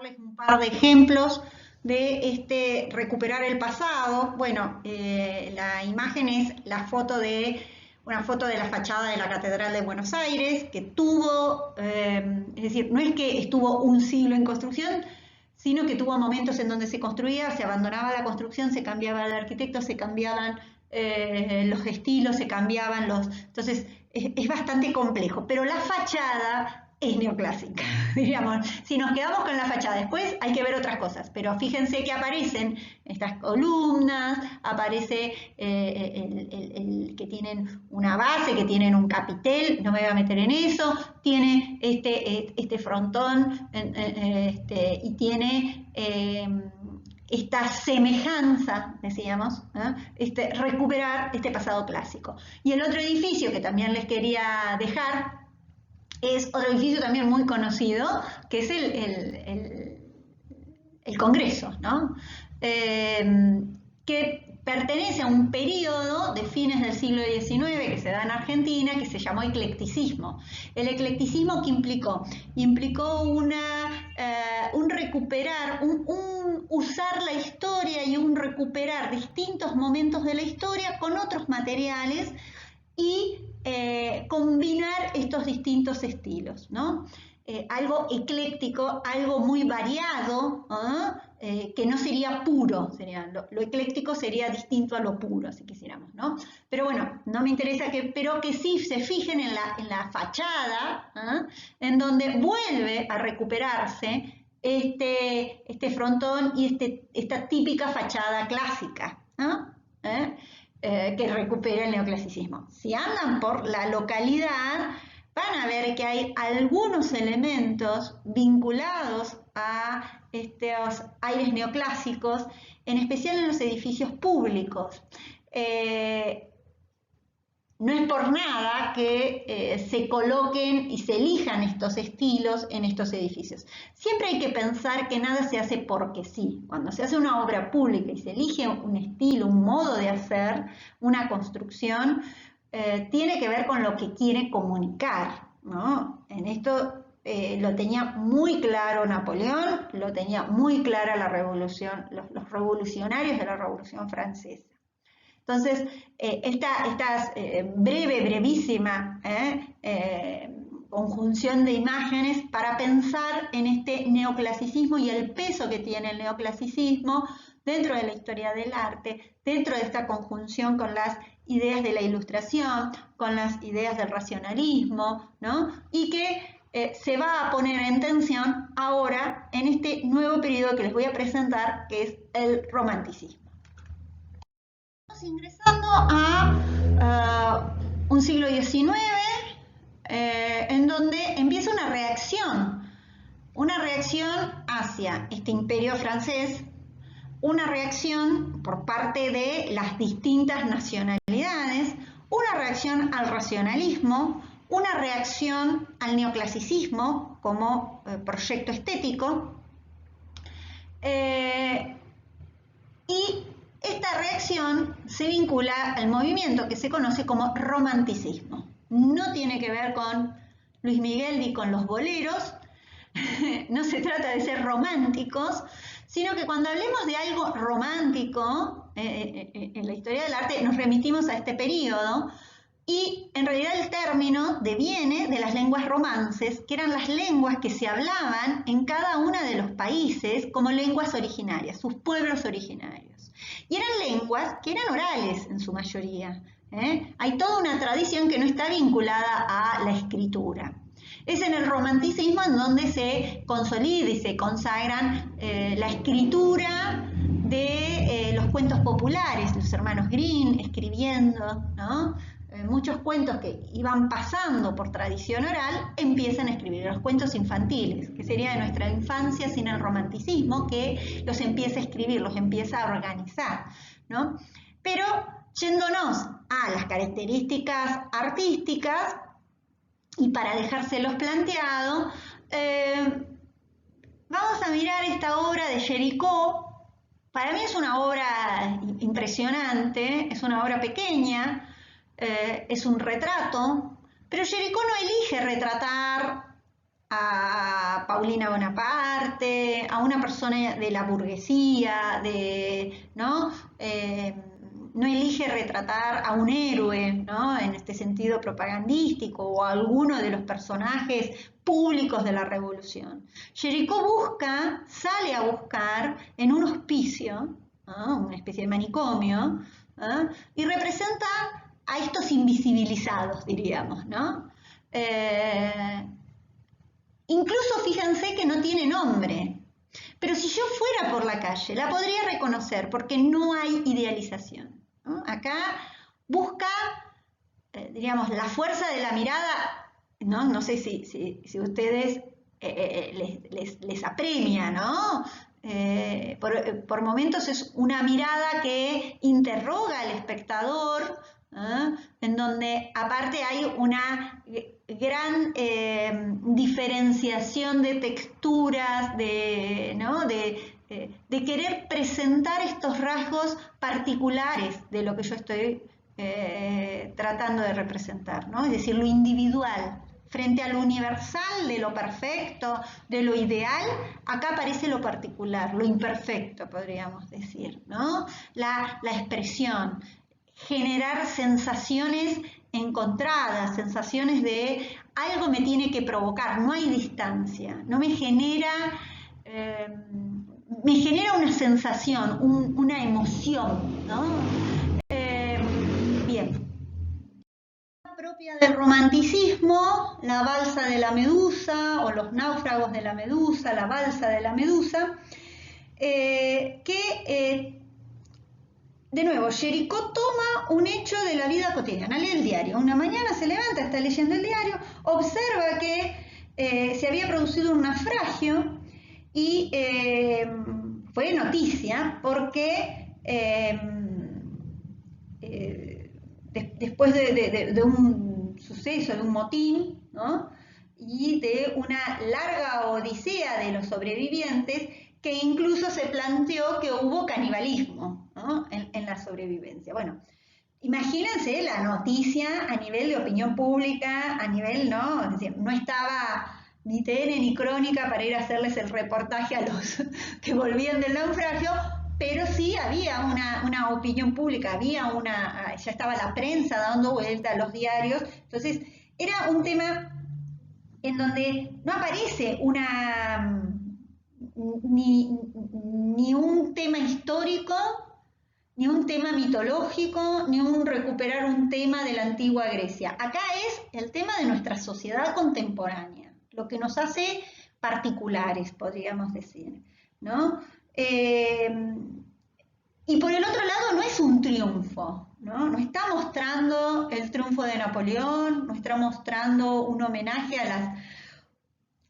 mostrarles un par de ejemplos de recuperar el pasado. Bueno, la imagen es una foto de la fachada de la Catedral de Buenos Aires, que tuvo, es decir, no es que estuvo un siglo en construcción, sino que tuvo momentos en donde se construía, se abandonaba la construcción, se cambiaba el arquitecto, se cambiaban los estilos, se cambiaban los... Entonces, es bastante complejo, pero la fachada es neoclásica, digamos. Si nos quedamos con la fachada, después hay que ver otras cosas, pero fíjense que aparecen estas columnas, aparece que tienen una base, que tienen un capitel, no me voy a meter en eso, tiene este frontón y tiene esta semejanza, decíamos, recuperar este pasado clásico. Y el otro edificio que también les quería dejar es otro edificio también muy conocido, que es el Congreso, ¿no? Que pertenece a un periodo de fines del siglo XIX que se da en Argentina, que se llamó eclecticismo. El eclecticismo, ¿qué implicó? Implicó un recuperar, un usar la historia y un recuperar distintos momentos de la historia con otros materiales y combinar estos distintos estilos, ¿no? Algo ecléctico, algo muy variado, que no sería puro, lo ecléctico sería distinto a lo puro, si quisiéramos, ¿no? Pero bueno, no me interesa pero que sí se fijen en la fachada, en donde vuelve a recuperarse este frontón y esta típica fachada clásica, ¿no? Que recupera el neoclasicismo. Si andan por la localidad, van a ver que hay algunos elementos vinculados a estos aires neoclásicos, en especial en los edificios públicos. No es por nada que se coloquen y se elijan estos estilos en estos edificios. Siempre hay que pensar que nada se hace porque sí. Cuando se hace una obra pública y se elige un estilo, un modo de hacer, una construcción, tiene que ver con lo que quiere comunicar, ¿no? En esto lo tenía muy claro Napoleón, lo tenía muy clara la revolución, los revolucionarios de la Revolución Francesa. Entonces, esta brevísima conjunción de imágenes para pensar en este neoclasicismo y el peso que tiene el neoclasicismo dentro de la historia del arte, dentro de esta conjunción con las ideas de la ilustración, con las ideas del racionalismo, ¿no? Y que se va a poner en tensión ahora en este nuevo periodo que les voy a presentar, que es el romanticismo. Ingresando a un siglo XIX, en donde empieza una reacción hacia este imperio francés, una reacción por parte de las distintas nacionalidades, una reacción al racionalismo, una reacción al neoclasicismo como proyecto estético, y esta reacción se vincula al movimiento que se conoce como romanticismo. No tiene que ver con Luis Miguel ni con los boleros, no se trata de ser románticos, sino que cuando hablemos de algo romántico en la historia del arte nos remitimos a este periodo y en realidad el término deviene de las lenguas romances, que eran las lenguas que se hablaban en cada uno de los países como lenguas originarias, sus pueblos originarios. Y eran lenguas que eran orales en su mayoría. Hay toda una tradición que no está vinculada a la escritura. Es en el romanticismo en donde se consolida y se consagran la escritura de los cuentos populares, los hermanos Grimm escribiendo, ¿no? Muchos cuentos que iban pasando por tradición oral empiezan a escribir los cuentos infantiles, que sería de nuestra infancia sin el romanticismo, que los empieza a escribir, los empieza a organizar, ¿no? Pero yéndonos a las características artísticas, y para dejárselos planteado, vamos a mirar esta obra de Géricault. Para mí es una obra impresionante, es una obra pequeña, es un retrato, pero Géricault no elige retratar a Paulina Bonaparte, a una persona de la burguesía, ¿no? No elige retratar a un héroe, ¿no? En este sentido propagandístico, o a alguno de los personajes públicos de la revolución. Géricault sale a buscar en un hospicio, ¿no? Una especie de manicomio, ¿no? Y representa a estos invisibilizados, diríamos, ¿no? Incluso fíjense que no tiene nombre, pero si yo fuera por la calle la podría reconocer porque no hay idealización, ¿no? Acá busca, diríamos, la fuerza de la mirada, no, no sé si ustedes les apremia, ¿no? Por momentos es una mirada que interroga al espectador, ¿eh? En donde aparte hay una gran diferenciación de texturas, ¿no? de querer presentar estos rasgos particulares de lo que yo estoy tratando de representar, ¿no? Es decir, lo individual frente a lo universal, de lo perfecto, de lo ideal. Acá aparece lo particular, lo imperfecto, podríamos decir, ¿no? La expresión, generar sensaciones encontradas, sensaciones de algo me tiene que provocar, no hay distancia, no me genera, me genera una sensación, una emoción, ¿no? Bien. Propia del romanticismo, la balsa de la Medusa o los náufragos de la Medusa, la balsa de la Medusa, de nuevo, Géricault toma un hecho de la vida cotidiana, lee el diario. Una mañana se levanta, está leyendo el diario, observa que se había producido un naufragio y fue noticia porque después de un suceso, de un motín, ¿no? Y de una larga odisea de los sobrevivientes, que incluso se planteó que hubo canibalismo, ¿no? en la sobrevivencia. Bueno, imagínense la noticia a nivel de opinión pública, a nivel, ¿no? Es decir, no estaba ni TN ni Crónica para ir a hacerles el reportaje a los que volvían del naufragio, pero sí había una opinión pública, ya estaba la prensa dando vuelta a los diarios, entonces era un tema en donde no aparece ni un tema histórico, ni un tema mitológico, ni recuperar un tema de la antigua Grecia. Acá es el tema de nuestra sociedad contemporánea, lo que nos hace particulares, podríamos decir, ¿no? Y por el otro lado no es un triunfo, ¿no? No está mostrando el triunfo de Napoleón, no está mostrando un homenaje a las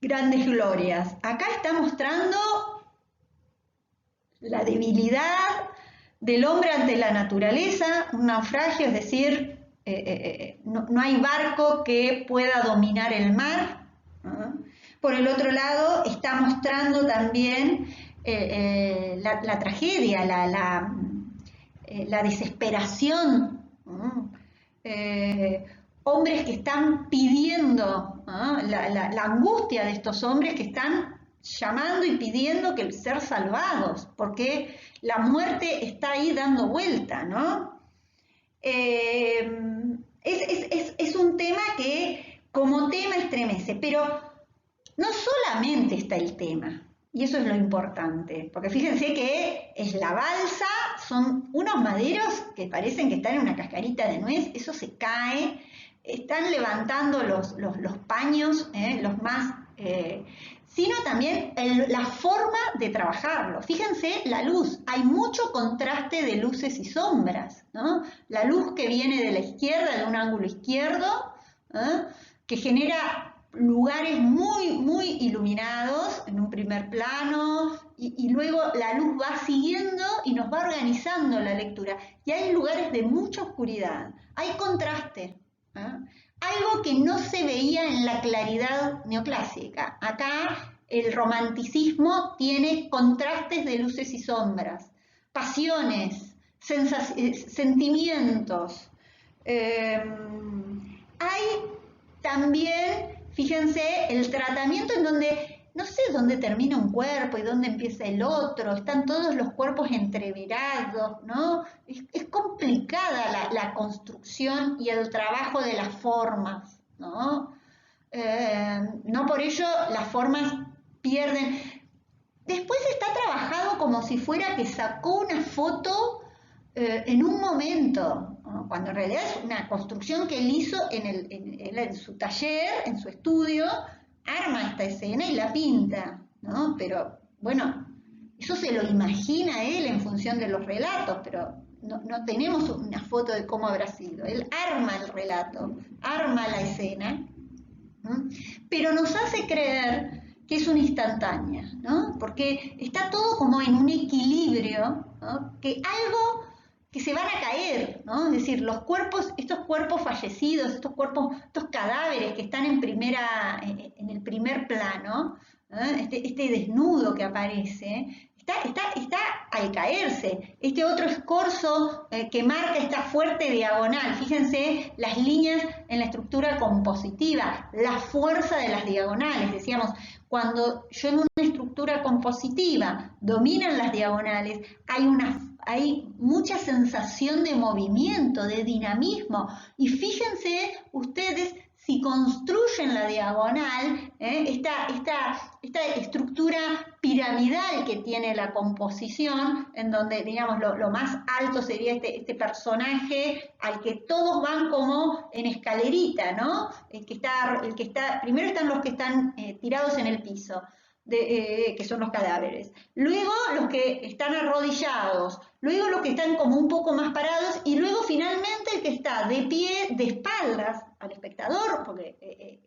grandes glorias. Acá está mostrando la debilidad del hombre ante la naturaleza, un naufragio, es decir, no hay barco que pueda dominar el mar, ¿no? Por el otro lado, está mostrando también la tragedia, la desesperación, ¿no? Hombres que están pidiendo, ¿no? La angustia de estos hombres que están llamando y pidiendo que ser salvados, porque la muerte está ahí dando vuelta, ¿no? Es un tema que como tema estremece, pero no solamente está el tema, y eso es lo importante, porque fíjense que es la balsa, son unos maderos que parecen que están en una cascarita de nuez, eso se cae, están levantando los paños, los más... sino también la forma de trabajarlo. Fíjense la luz, hay mucho contraste de luces y sombras, ¿no? La luz que viene de la izquierda, de un ángulo izquierdo, que genera lugares muy, muy iluminados en un primer plano, y luego la luz va siguiendo y nos va organizando la lectura. Y hay lugares de mucha oscuridad, hay contraste, algo que no se veía en la claridad neoclásica. Acá el romanticismo tiene contrastes de luces y sombras, pasiones, sentimientos. Hay también Fíjense el tratamiento en donde no sé dónde termina un cuerpo y dónde empieza el otro, están todos los cuerpos entreverados, ¿no? Es complicada la construcción y el trabajo de las formas, ¿no? No por ello las formas pierden. Después está trabajado como si fuera que sacó una foto en un momento, ¿no? Cuando en realidad es una construcción que él hizo en su taller, en su estudio, arma esta escena y la pinta, ¿no? Pero bueno, eso se lo imagina él en función de los relatos, pero no tenemos una foto de cómo habrá sido. Él arma el relato, arma la escena, ¿no? Pero nos hace creer que es una instantánea, ¿no? Porque está todo como en un equilibrio, ¿no? Que algo que se van a caer, ¿no? Es decir, los cuerpos, estos cuerpos fallecidos, estos cuerpos, estos cadáveres que están en el primer plano, ¿no? Este desnudo que aparece, está al caerse. Este otro escorzo que marca esta fuerte diagonal, fíjense las líneas en la estructura compositiva, la fuerza de las diagonales, decíamos, cuando yo en una estructura compositiva dominan las diagonales, hay mucha sensación de movimiento, de dinamismo, y fíjense ustedes si construyen la diagonal, esta estructura piramidal que tiene la composición, en donde, digamos, lo más alto sería este personaje al que todos van como en escalerita, ¿no? Primero están los que están tirados en el piso, que son los cadáveres, luego los que están arrodillados, luego los que están como un poco más parados y luego finalmente el que está de pie, de espaldas al espectador, porque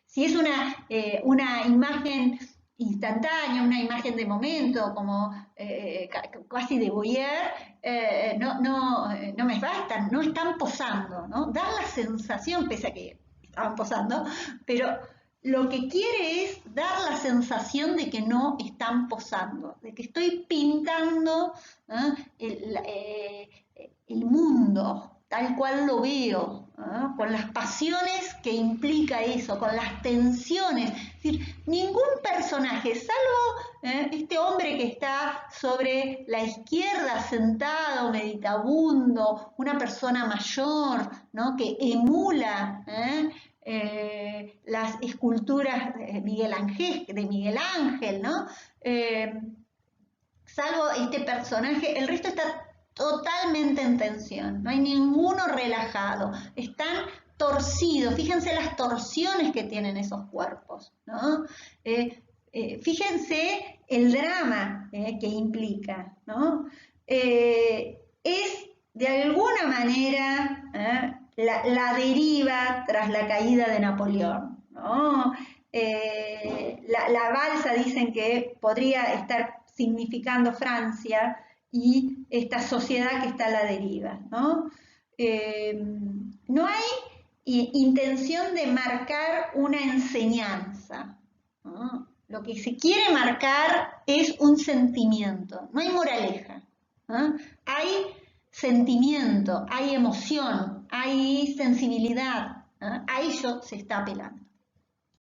si es una imagen instantánea, una imagen de momento, como casi de voyeur, no me bastan, no están posando, ¿no? Dan la sensación, pese a que estaban posando, pero lo que quiere es dar la sensación de que no están posando, de que estoy pintando el mundo tal cual lo veo, con las pasiones que implica eso, con las tensiones. Es decir, ningún personaje, salvo este hombre que está sobre la izquierda sentado, meditabundo, una persona mayor, ¿no? Que emula las esculturas de Miguel Ángel, ¿no? Salvo este personaje, el resto está totalmente en tensión, no hay ninguno relajado, están torcidos, fíjense las torsiones que tienen esos cuerpos, ¿no? Fíjense el drama que implica, ¿no? Es de alguna manera la deriva tras la caída de Napoleón, ¿no? La balsa dicen que podría estar significando Francia y esta sociedad que está a la deriva, ¿no? No hay intención de marcar una enseñanza, ¿no? Lo que se quiere marcar es un sentimiento, no hay moraleja, ¿no? Hay sentimiento, hay emoción, hay sensibilidad, ¿no? A ello se está apelando.